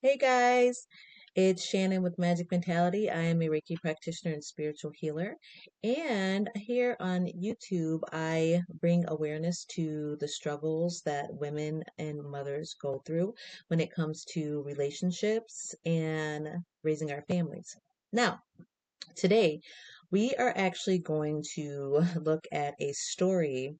Hey guys, it's Shannon with Magic Mentality. I am a Reiki practitioner and spiritual healer. And here on YouTube, I bring awareness to the struggles that women and mothers go through when it comes to relationships and raising our families. Now, today, we are actually going to look at a story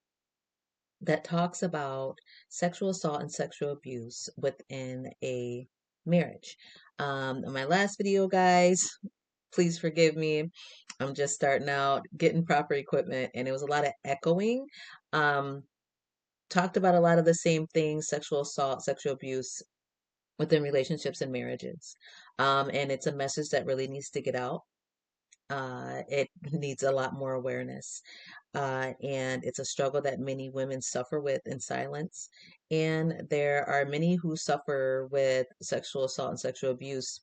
that talks about sexual assault and sexual abuse within a marriage. In my last video, guys, please forgive me. I'm just starting out getting proper equipment, and it was a lot of echoing. Um, Talked about a lot of the same things: sexual assault, sexual abuse within relationships and marriages. And it's a message that really needs to get out. It needs a lot more awareness. And it's a struggle that many women suffer with in silence. And there are many who suffer with sexual assault and sexual abuse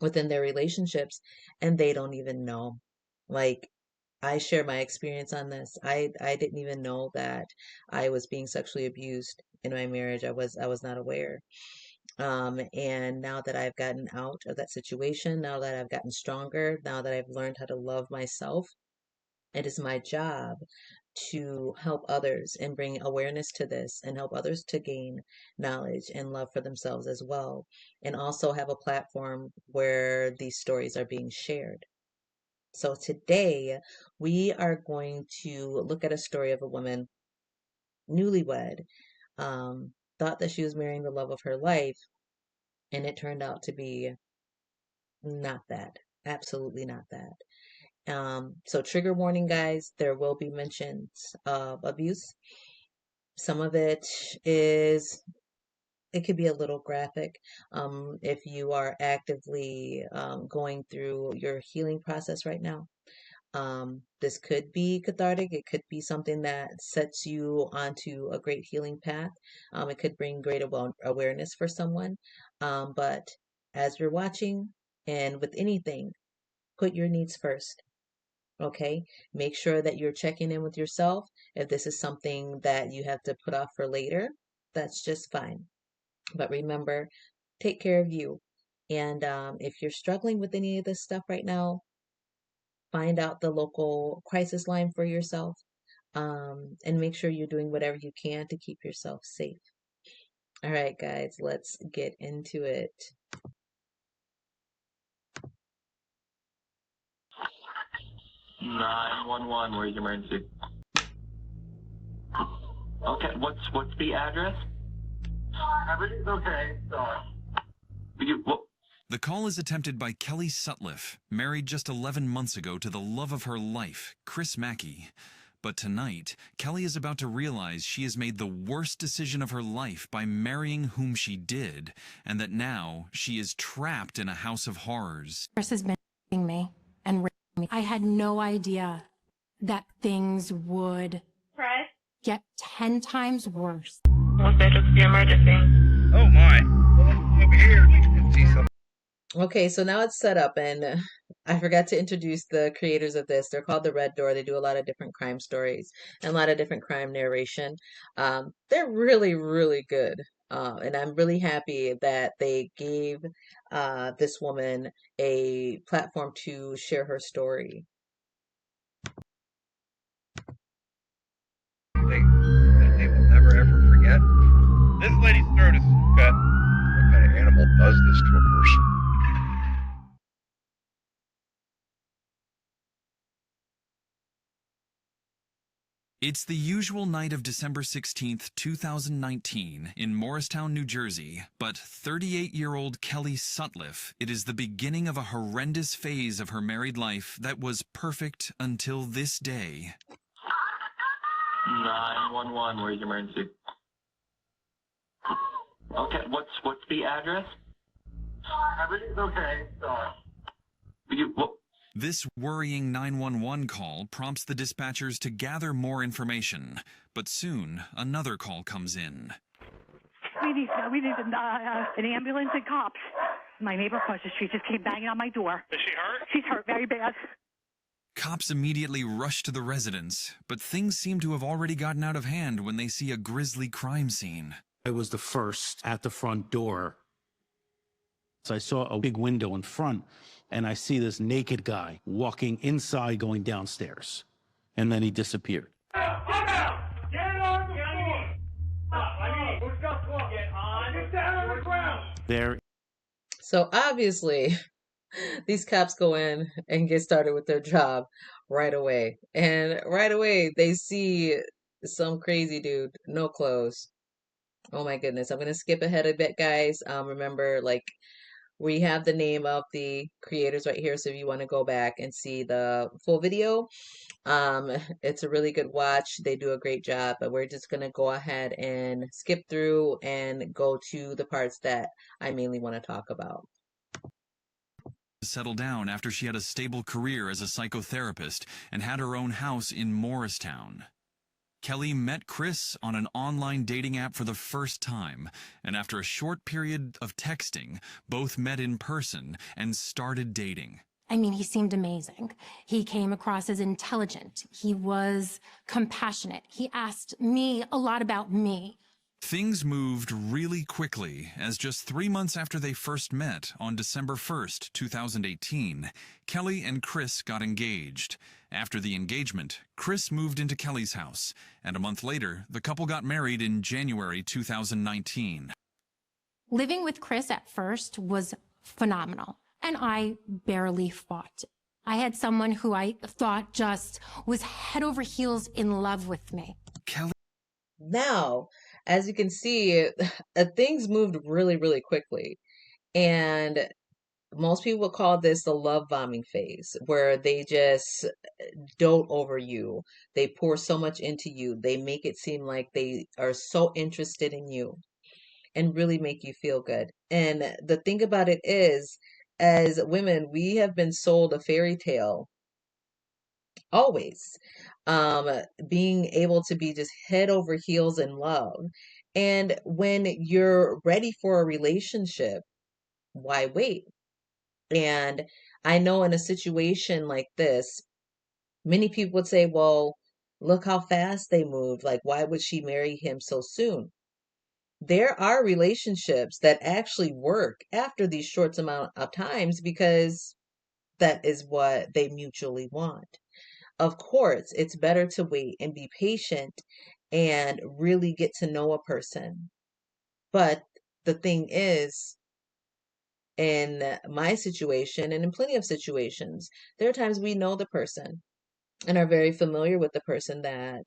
within their relationships, and they don't even know. Like, I share my experience on this. I didn't even know that I was being sexually abused in my marriage. I was not aware. And now that I've gotten out of that situation, now that I've gotten stronger, now that I've learned how to love myself, it is my job to help others and bring awareness to this and help others to gain knowledge and love for themselves as well. And also have a platform where these stories are being shared. So today we are going to look at a story of a woman, newlywed, thought that she was marrying the love of her life, and it turned out to be not that. Absolutely not that. So trigger warning, guys, there will be mentions of abuse. Some of it could be a little graphic. If you are actively going through your healing process right now. This could be cathartic. It could be something that sets you onto a great healing path. It could bring great awareness for someone. But as you're watching, and with anything, put your needs first. Okay, make sure that you're checking in with yourself. If this is something that you have to put off for later, that's just fine. But remember, take care of you. And if you're struggling with any of this stuff right now, find out the local crisis line for yourself, and make sure you're doing whatever you can to keep yourself safe. All right, guys, let's get into it. 911, where's your emergency? Okay, what's the address? Everything's okay, sorry. The call is attempted by Kelly Sutliff, married just 11 months ago to the love of her life, Chris Mackey. But tonight, Kelly is about to realize she has made the worst decision of her life by marrying whom she did, and that now she is trapped in a house of horrors. Chris has been raping me and raping me. I had no idea that things would get 10 times worse. What's that? Just the emergency. Oh my. Over here, you can see something. Okay, so now it's set up, and I forgot to introduce the creators of this. They're called The Red Door. They do a lot of different crime stories and a lot of different crime narration. They're really, really good. And I'm really happy that they gave this woman a platform to share her story. They will never ever forget. This lady's throat is cut. What kind of animal does this to a person? It's the usual night of December 16th, 2019, in Morristown, New Jersey, but 38-year-old Kelly Sutliff, it is the beginning of a horrendous phase of her married life that was perfect until this day. 911, where's your emergency? Okay, what's the address? Everything's okay, sorry. This worrying 911 call prompts the dispatchers to gather more information, but soon another call comes in. We need an ambulance and cops. My neighbor across the street just came banging on my door. Is she hurt? She's hurt very bad. Cops immediately rush to the residence, but things seem to have already gotten out of hand when they see a grisly crime scene. I was the first at the front door. So I saw a big window in front, and I see this naked guy walking inside, going downstairs. And then he disappeared. There. So obviously, these cops go in and get started with their job right away. And right away, they see some crazy dude, no clothes. Oh my goodness. I'm going to skip ahead a bit, guys. Remember, like, we have the name of the creators right here. So if you want to go back and see the full video, it's a really good watch. They do a great job, but we're just going to go ahead and skip through and go to the parts that I mainly want to talk about. Settle down after she had a stable career as a psychotherapist and had her own house in Morristown. Kelly met Chris on an online dating app for the first time, and after a short period of texting, both met in person and started dating. I mean, he seemed amazing. He came across as intelligent. He was compassionate. He asked me a lot about me. Things moved really quickly, as just 3 months after they first met, on December 1st, 2018, Kelly and Chris got engaged. After the engagement, Chris moved into Kelly's house, and a month later, the couple got married in January 2019. Living with Chris at first was phenomenal, and I barely fought. I had someone who I thought just was head over heels in love with me. Kelly. Now, as you can see, things moved really, really quickly. And most people would call this the love bombing phase, where they just dote over you. They pour so much into you. They make it seem like they are so interested in you and really make you feel good. And the thing about it is, as women, we have been sold a fairy tale always, um being able to be just head over heels in love. And when you're ready for a relationship, why wait? And I know in a situation like this, many people would say, well, look how fast they moved, like why would she marry him so soon? There are relationships that actually work after these short amount of times because that is what they mutually want. Of course, it's better to wait and be patient and really get to know a person. But the thing is, in my situation and in plenty of situations, there are times we know the person and are very familiar with the person that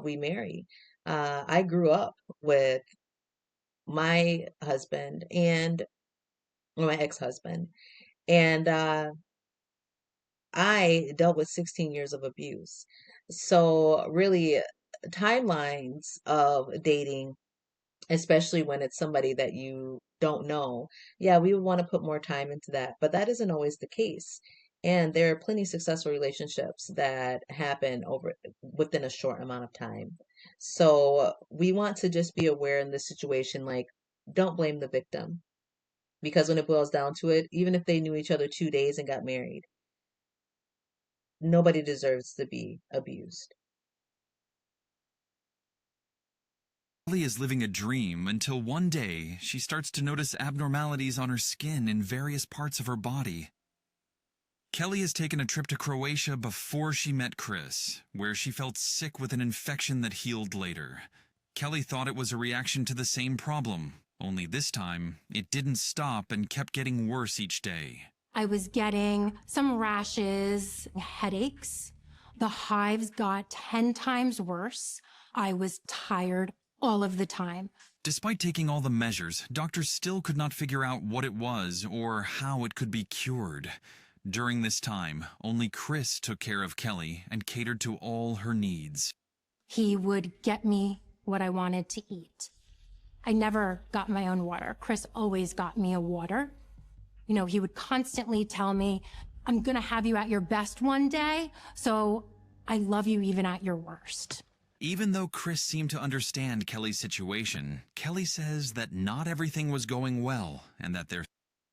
we marry. I grew up with my husband and well, my ex-husband, and I dealt with 16 years of abuse. So really, timelines of dating, especially when it's somebody that you don't know, yeah, we would want to put more time into that, but that isn't always the case. And there are plenty of successful relationships that happen over within a short amount of time. So we want to just be aware in this situation, like, don't blame the victim. Because when it boils down to it, even if they knew each other 2 days and got married, nobody deserves to be abused. Kelly is living a dream until one day she starts to notice abnormalities on her skin in various parts of her body. Kelly has taken a trip to Croatia before she met Chris, where she felt sick with an infection that healed later. Kelly thought it was a reaction to the same problem, only this time it didn't stop and kept getting worse each day. I was getting some rashes, headaches. The hives got 10 times worse. I was tired all of the time. Despite taking all the measures, doctors still could not figure out what it was or how it could be cured. During this time, only Chris took care of Kelly and catered to all her needs. He would get me what I wanted to eat. I never got my own water. Chris always got me a water. You know, he would constantly tell me, I'm going to have you at your best one day, so I love you even at your worst. Even though Chris seemed to understand Kelly's situation, Kelly says that not everything was going well and that their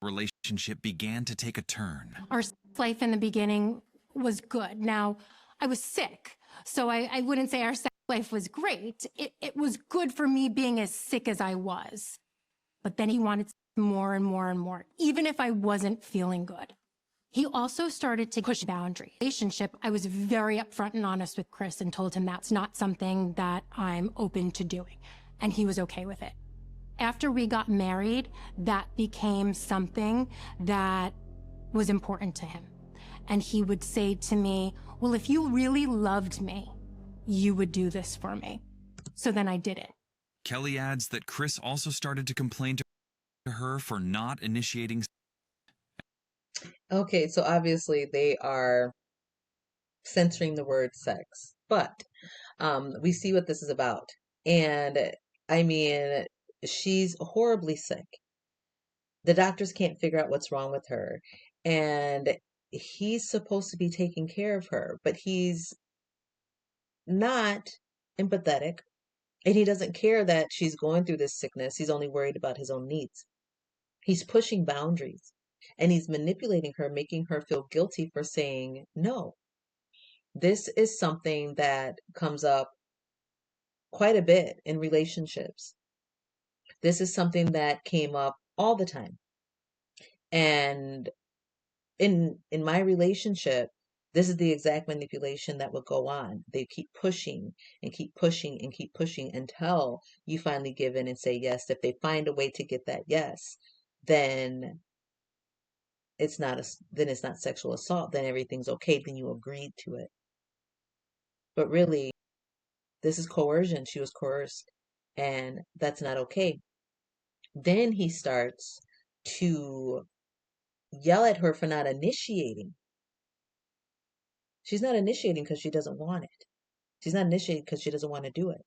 relationship began to take a turn. Our life in the beginning was good. Now, I was sick, so I wouldn't say our sex life was great. It was good for me being as sick as I was. but then he wanted more and more and more, even if I wasn't feeling good. He also started to push boundaries. Relationship, I was very upfront and honest with Chris and told him that's not something that I'm open to doing. And he was okay with it. After we got married, that became something that was important to him. And he would say to me, well, if you really loved me, you would do this for me. So then I did it. Kelly adds that Chris also started to complain to her for not initiating. Okay, so obviously they are censoring the word sex, but we see what this is about. And I mean, she's horribly sick. The doctors can't figure out what's wrong with her. And he's supposed to be taking care of her, but he's not empathetic. And he doesn't care that she's going through this sickness. He's only worried about his own needs. He's pushing boundaries and he's manipulating her, making her feel guilty for saying no. This is something that comes up quite a bit in relationships. This is something that came up all the time. And in my relationship, this is the exact manipulation that would go on. They keep pushing and keep pushing and keep pushing until you finally give in and say yes. If they find a way to get that yes, then it's not sexual assault. Then everything's okay. Then you agreed to it. But really, this is coercion. She was coerced, and that's not okay. Then he starts to yell at her for not initiating. She's not initiating because she doesn't want it. She's not initiating because she doesn't want to do it.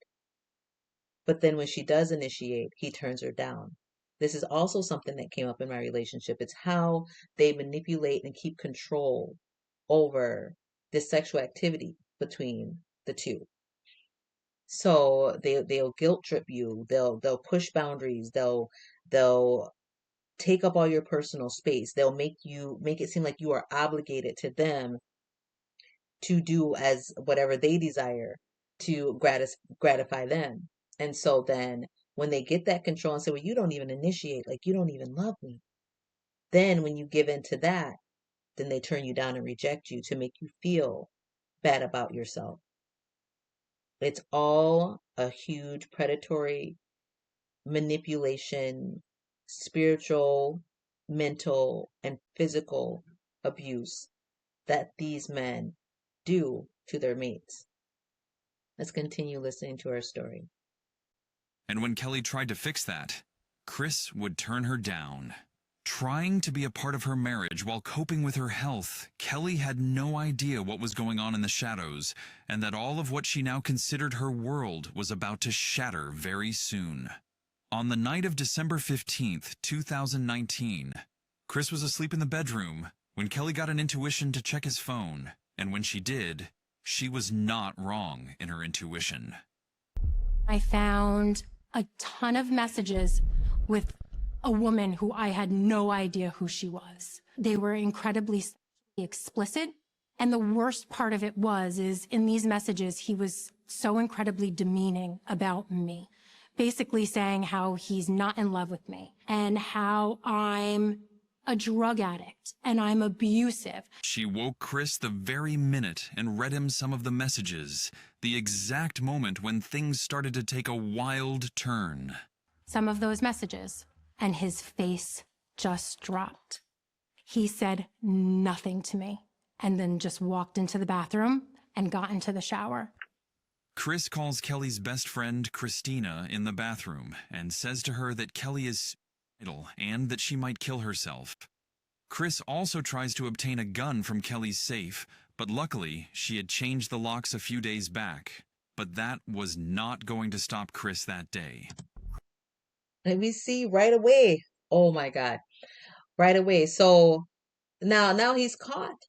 But then when she does initiate, he turns her down. This is also something that came up in my relationship. It's how they manipulate and keep control over this sexual activity between the two. So they'll guilt trip you. They'll push boundaries. They'll take up all your personal space. They'll make it seem like you are obligated to them to do as whatever they desire to gratify them. And so then when they get that control and say, well, you don't even initiate, like you don't even love me. Then when you give in to that, then they turn you down and reject you to make you feel bad about yourself. It's all a huge predatory manipulation, spiritual, mental, and physical abuse that these men do to their mates. Let's continue listening to our story. And when Kelly tried to fix that, Chris would turn her down. Trying to be a part of her marriage while coping with her health, Kelly had no idea what was going on in the shadows, and that all of what she now considered her world was about to shatter very soon. On the night of December 15th, 2019, Chris was asleep in the bedroom when Kelly got an intuition to check his phone, and when she did, she was not wrong in her intuition. I found a ton of messages with a woman who I had no idea who she was. They were incredibly explicit. And the worst part of it is in these messages, he was so incredibly demeaning about me, basically saying how he's not in love with me and how I'm a drug addict and I'm abusive. She woke Chris the very minute and read him some of the messages, the exact moment when things started to take a wild turn. Some of those messages, and his face just dropped. He said nothing to me and then just walked into the bathroom and got into the shower. Chris calls Kelly's best friend, Christina, in the bathroom and says to her that Kelly is suicidal and that she might kill herself. Chris also tries to obtain a gun from Kelly's safe, but luckily she had changed the locks a few days back. But that was not going to stop Chris that day. And we see right away, oh my God, right away. So now he's caught.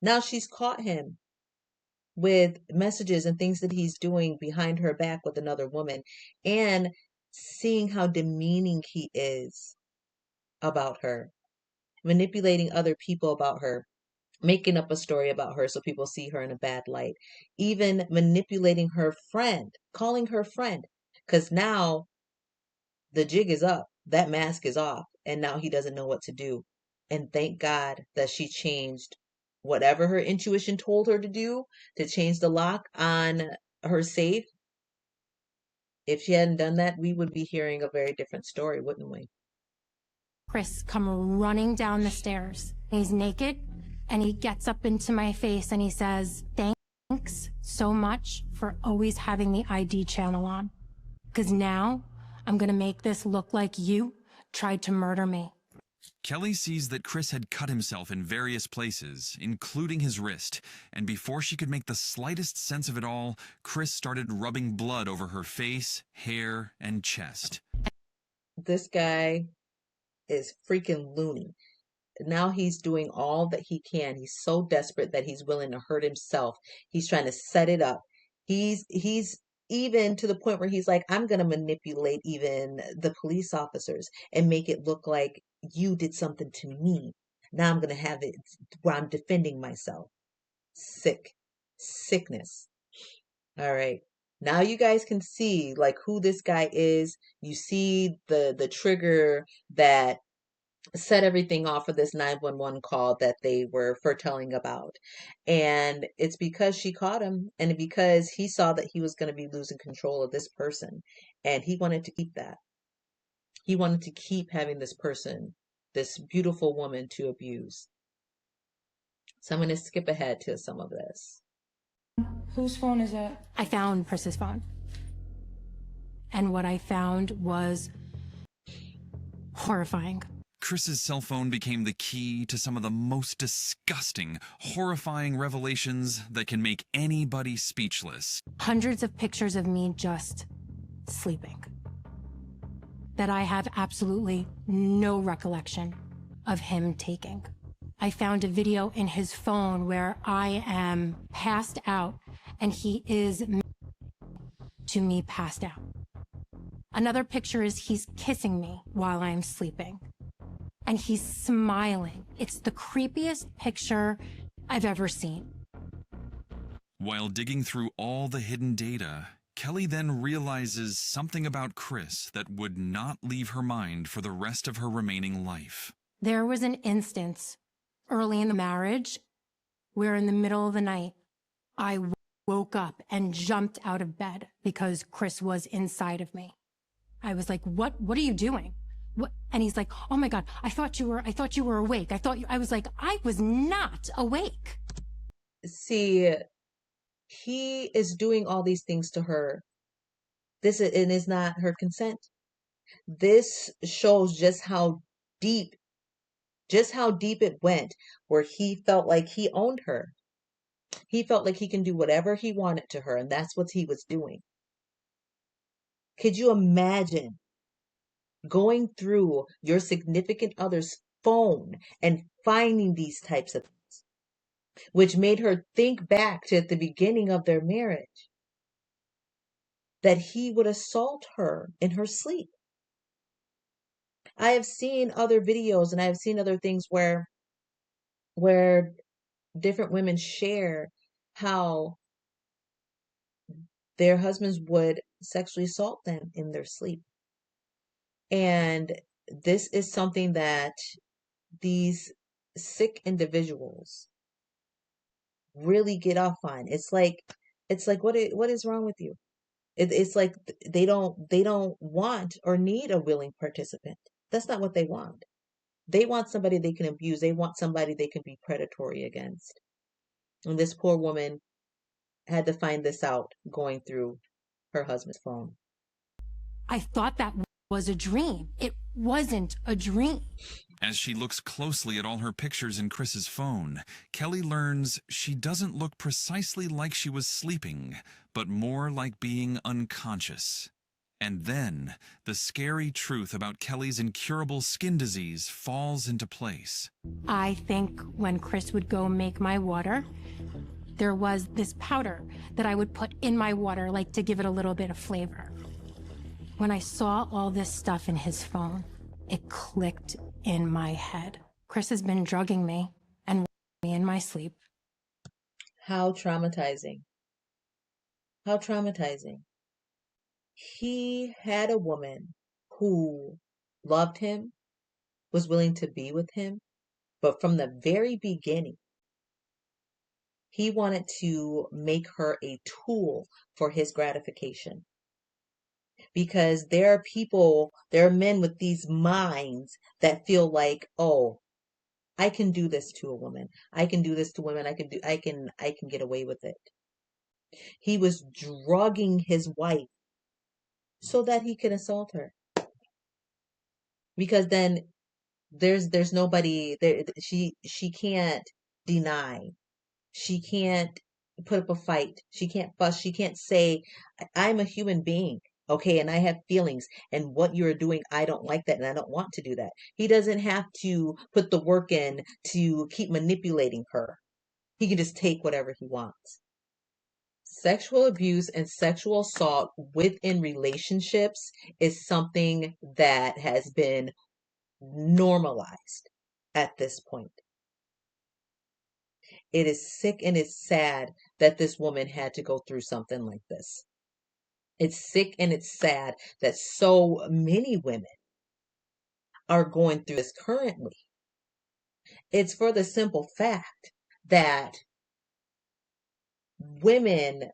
Now she's caught him with messages and things that he's doing behind her back with another woman, and seeing how demeaning he is about her, manipulating other people about her, making up a story about her so people see her in a bad light, even manipulating her friend, calling her friend, because now The jig is up. That mask is off. And now he doesn't know what to do. And thank God that she changed whatever her intuition told her to do to change the lock on her safe. If she hadn't done that, we would be hearing a very different story, wouldn't we? Chris come running down the stairs. He's naked and he gets up into my face and he says, "Thanks so much for always having the ID channel on. Because now I'm going to make this look like you tried to murder me." Kelly sees that Chris had cut himself in various places, including his wrist, and before she could make the slightest sense of it all, Chris started rubbing blood over her face, hair, and chest. This guy is freaking loony. Now he's doing all that he can. He's so desperate that he's willing to hurt himself. He's trying to set it up. He's even to the point where he's like, I'm going to manipulate even the police officers and make it look like you did something to me. Now I'm going to have it where I'm defending myself. Sickness. All right. Now you guys can see like who this guy is. You see the trigger that set everything off for this 911 call that they were foretelling about. And it's because she caught him and because he saw that he was going to be losing control of this person. And he wanted to keep that. He wanted to keep having this person, this beautiful woman to abuse. So I'm going to skip ahead to some of this. Whose phone is it? I found Chris's phone. And what I found was horrifying. Chris's cell phone became the key to some of the most disgusting, horrifying revelations that can make anybody speechless. Hundreds of pictures of me just sleeping. That I have absolutely no recollection of him taking. I found a video in his phone where I am passed out and he is to me passed out. Another picture is he's kissing me while I'm sleeping. And he's smiling. It's the creepiest picture I've ever seen. While digging through all the hidden data, Kelly then realizes something about Chris that would not leave her mind for the rest of her remaining life. There was an instance early in the marriage where in the middle of the night, I woke up and jumped out of bed because Chris was inside of me. I was like, what are you doing? What? And he's like, oh my God, I thought you were awake. I was like, I was not awake. See, he is doing all these things to her. This is not her consent. This shows just how deep it went, where he felt like he owned her. He felt like he can do whatever he wanted to her, and that's what he was doing. Could you imagine going through your significant other's phone and finding these types of things, which made her think back to at the beginning of their marriage, that he would assault her in her sleep? I have seen other videos and I have seen other things where different women share how their husbands would sexually assault them in their sleep. And this is something that these sick individuals really get off on. It's like what is wrong with you? It's like they don't want or need a willing participant. That's not what they want. They want somebody they can abuse. They want somebody they can be predatory against. And this poor woman had to find this out going through her husband's phone. I thought that was a dream. It wasn't a dream. As she looks closely at all her pictures in Chris's phone, Kelly learns she doesn't look precisely like she was sleeping, but more like being unconscious. And then, the scary truth about Kelly's incurable skin disease falls into place. I think when Chris would go make my water, there was this powder that I would put in my water, like to give it a little bit of flavor. When I saw all this stuff in his phone, it clicked in my head. Chris has been drugging me and me in my sleep. How traumatizing. How traumatizing. He had a woman who loved him, was willing to be with him, but from the very beginning, he wanted to make her a tool for his gratification. Because there are people, there are men with these minds that feel like, oh, I can do this to a woman. I can do this to women. I can get away with it. He was drugging his wife so that he could assault her. Because then there's nobody there. She can't deny. She can't put up a fight. She can't fuss. She can't say, I'm a human being, okay, and I have feelings, and what you're doing, I don't like that, and I don't want to do that. He doesn't have to put the work in to keep manipulating her. He can just take whatever he wants. Sexual abuse and sexual assault within relationships is something that has been normalized at this point. It is sick and it's sad that this woman had to go through something like this. It's sick and it's sad that so many women are going through this currently. It's for the simple fact that women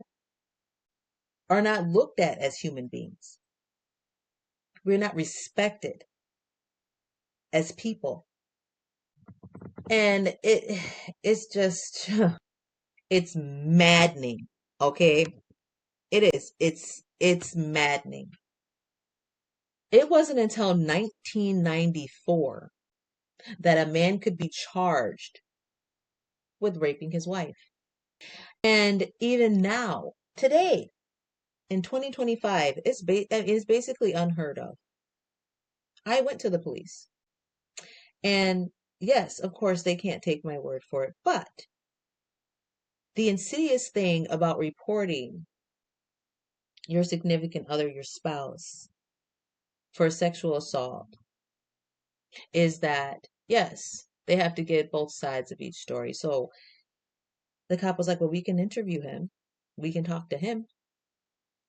are not looked at as human beings. We're not respected as people. And it's just it's maddening, okay? It is. It's maddening. It wasn't until 1994 that a man could be charged with raping his wife. And even now, today, in 2025, it's basically unheard of. I went to the police. And yes, of course, they can't take my word for it. But the insidious thing about reporting your significant other, your spouse, for sexual assault is that, yes, they have to get both sides of each story. So the cop was like, well, we can interview him. We can talk to him.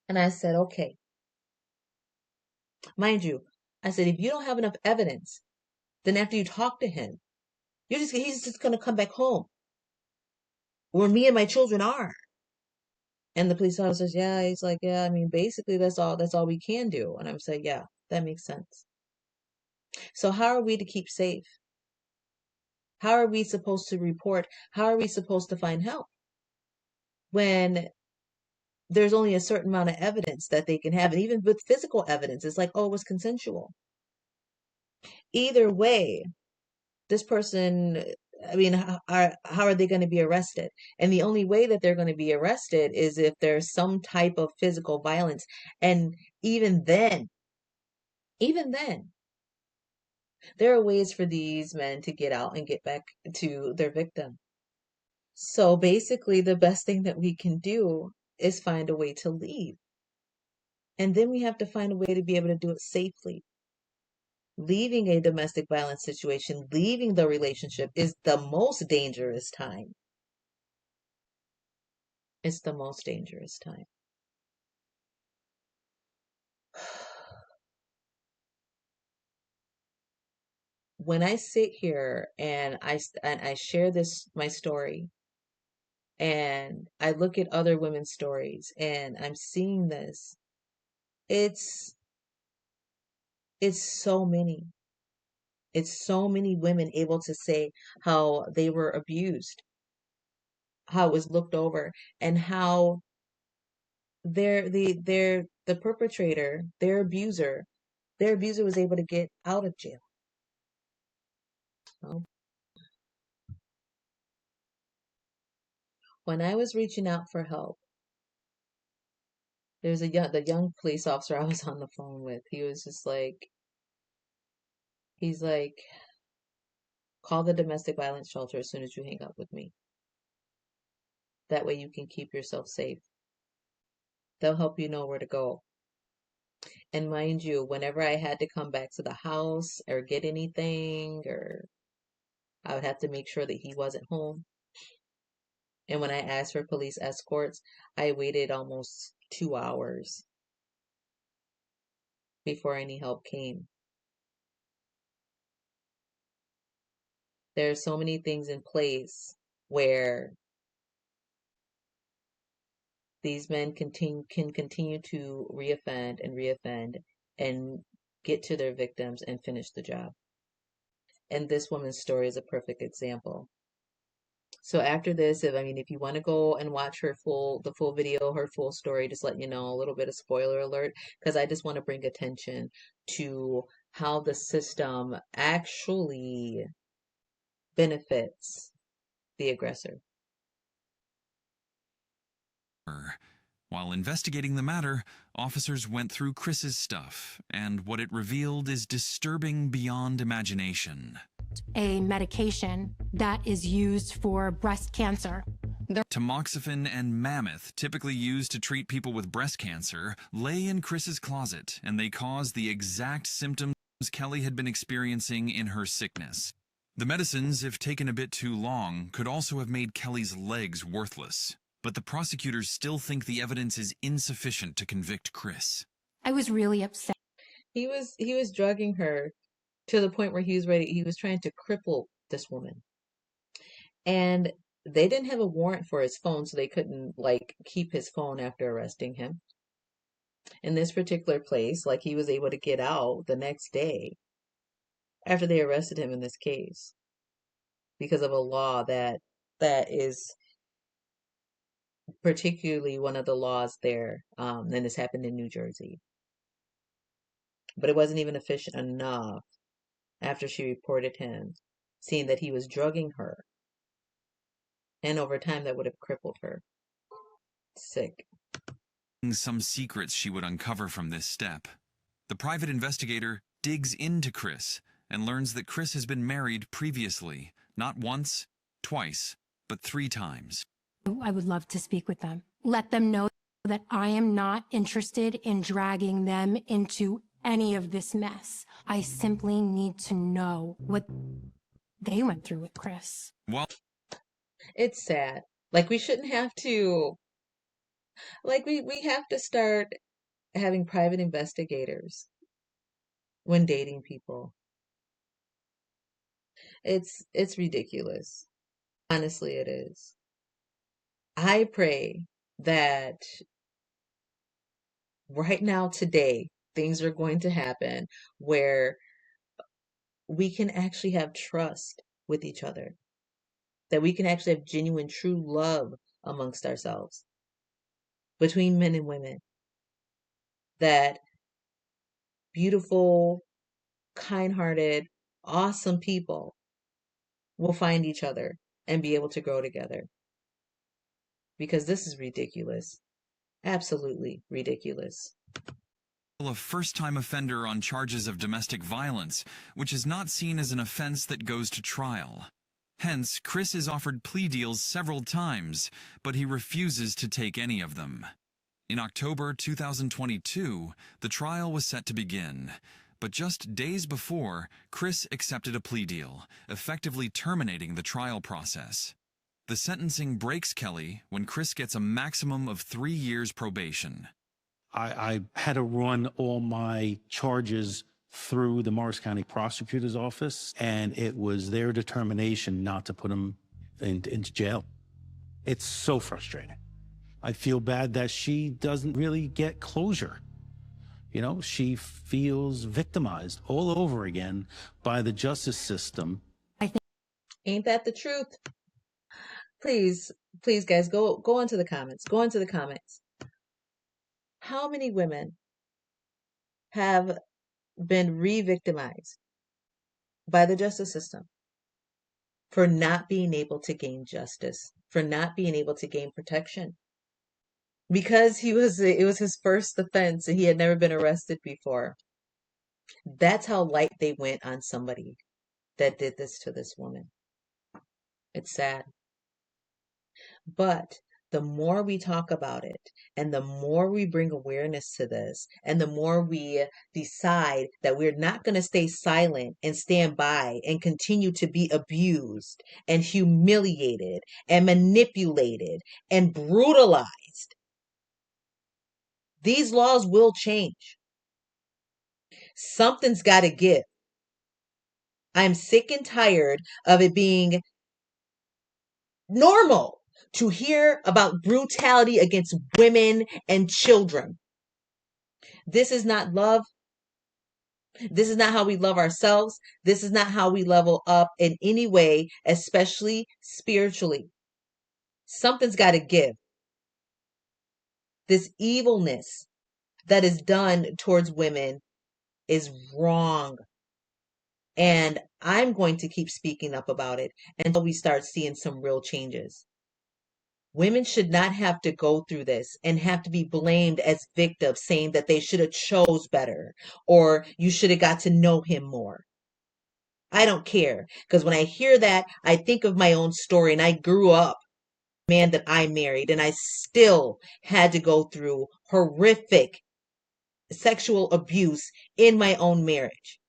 And I said, okay. Mind you, I said, if you don't have enough evidence, then after you talk to him, he's just going to come back home where me and my children are. And the police officer says, yeah, he's like, yeah, I mean, basically that's all we can do. And I'm saying, yeah, that makes sense. So how are we to keep safe? How are we supposed to report? How are we supposed to find help when there's only a certain amount of evidence that they can have? And even with physical evidence, it's like, oh, it was consensual. Either way, this person, I mean, how are they going to be arrested? And the only way that they're going to be arrested is if there's some type of physical violence. And even then, there are ways for these men to get out and get back to their victim. So basically, the best thing that we can do is find a way to leave. And then we have to find a way to be able to do it safely. Leaving a domestic violence situation, leaving the relationship is the most dangerous time. It's the most dangerous time. When I sit here and I share my story, and I look at other women's stories and I'm seeing this, it's it's so many. It's so many women able to say how they were abused, how it was looked over, and how the perpetrator, their abuser was able to get out of jail. Well, when I was reaching out for help, there's the young police officer I was on the phone with. He was just like, he's like, call the domestic violence shelter as soon as you hang up with me. That way you can keep yourself safe. They'll help you know where to go. And mind you, whenever I had to come back to the house or get anything, or I would have to make sure that he wasn't home. And when I asked for police escorts, I waited almost 2 hours before any help came. There are so many things in place where these men can continue to reoffend and get to their victims and finish the job. And this woman's story is a perfect example. So after this, if you want to go and watch the full video, her full story, just let you know, a little bit of spoiler alert, because I just want to bring attention to how the system actually benefits the aggressor. While investigating the matter, officers went through Chris's stuff, and what it revealed is disturbing beyond imagination. A medication that is used for breast cancer. Tamoxifen and Mammoth, typically used to treat people with breast cancer, lay in Chris's closet, and they caused the exact symptoms Kelly had been experiencing in her sickness. The medicines, if taken a bit too long, could also have made Kelly's legs worthless. But the prosecutors still think the evidence is insufficient to convict Chris. I was really upset. He was drugging her to the point where he was trying to cripple this woman. And they didn't have a warrant for his phone, so they couldn't keep his phone after arresting him. In this particular place, he was able to get out the next day after they arrested him in this case because of a law that is particularly one of the laws there, and this happened in New Jersey. But it wasn't even efficient enough after she reported him, seeing that he was drugging her. And over time, that would have crippled her. Sick. Some secrets she would uncover from this step. The private investigator digs into Chris and learns that Chris has been married previously, not once, twice, but 3 times. I would love to speak with them. Let them know that I am not interested in dragging them into any of this mess. I simply need to know what they went through with Chris. Well, it's sad. We shouldn't have to, we have to start having private investigators when dating people. It's ridiculous. Honestly, it is. I pray that right now, today, things are going to happen where we can actually have trust with each other, that we can actually have genuine, true love amongst ourselves, between men and women, that beautiful, kind-hearted, awesome people will find each other and be able to grow together. Because this is ridiculous. Absolutely ridiculous. A first-time offender on charges of domestic violence, which is not seen as an offense that goes to trial. Hence, Chris is offered plea deals several times, but he refuses to take any of them. In October 2022, the trial was set to begin, but just days before, Chris accepted a plea deal, effectively terminating the trial process. The sentencing breaks Kelly when Chris gets a maximum of 3 years probation. I had to run all my charges through the Morris County Prosecutor's Office, and it was their determination not to put him into jail. It's so frustrating. I feel bad that she doesn't really get closure. You know, she feels victimized all over again by the justice system. Ain't that the truth? Please, guys, go into the comments. Go into the comments. How many women have been re-victimized by the justice system for not being able to gain justice, for not being able to gain protection? Because it was his first offense and he had never been arrested before. That's how light they went on somebody that did this to this woman. It's sad. But the more we talk about it, and the more we bring awareness to this, and the more we decide that we're not going to stay silent and stand by and continue to be abused and humiliated and manipulated and brutalized, these laws will change. Something's got to give. I'm sick and tired of it being normal to hear about brutality against women and children. This is not love. This is not how we love ourselves. This is not how we level up in any way, especially spiritually. Something's got to give. This evilness that is done towards women is wrong. And I'm going to keep speaking up about it until we start seeing some real changes. Women should not have to go through this and have to be blamed as victims, saying that they should have chose better or you should have got to know him more. I don't care, because when I hear that, I think of my own story, and I grew up with a man that I married, and I still had to go through horrific sexual abuse in my own marriage.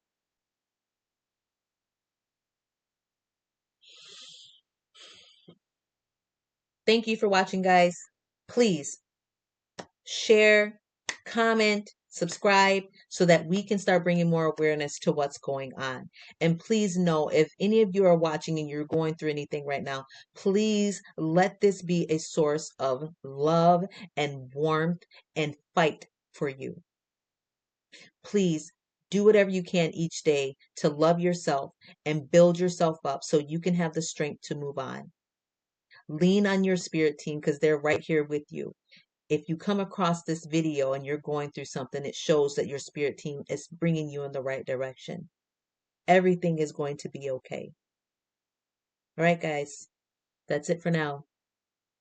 Thank you for watching, guys. Please share, comment, subscribe so that we can start bringing more awareness to what's going on. And please know, if any of you are watching and you're going through anything right now, please let this be a source of love and warmth and fight for you. Please do whatever you can each day to love yourself and build yourself up so you can have the strength to move on. Lean on your spirit team because they're right here with you. If you come across this video and you're going through something, it shows that your spirit team is bringing you in the right direction. Everything is going to be okay. All right, guys. That's it for now.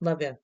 Love you.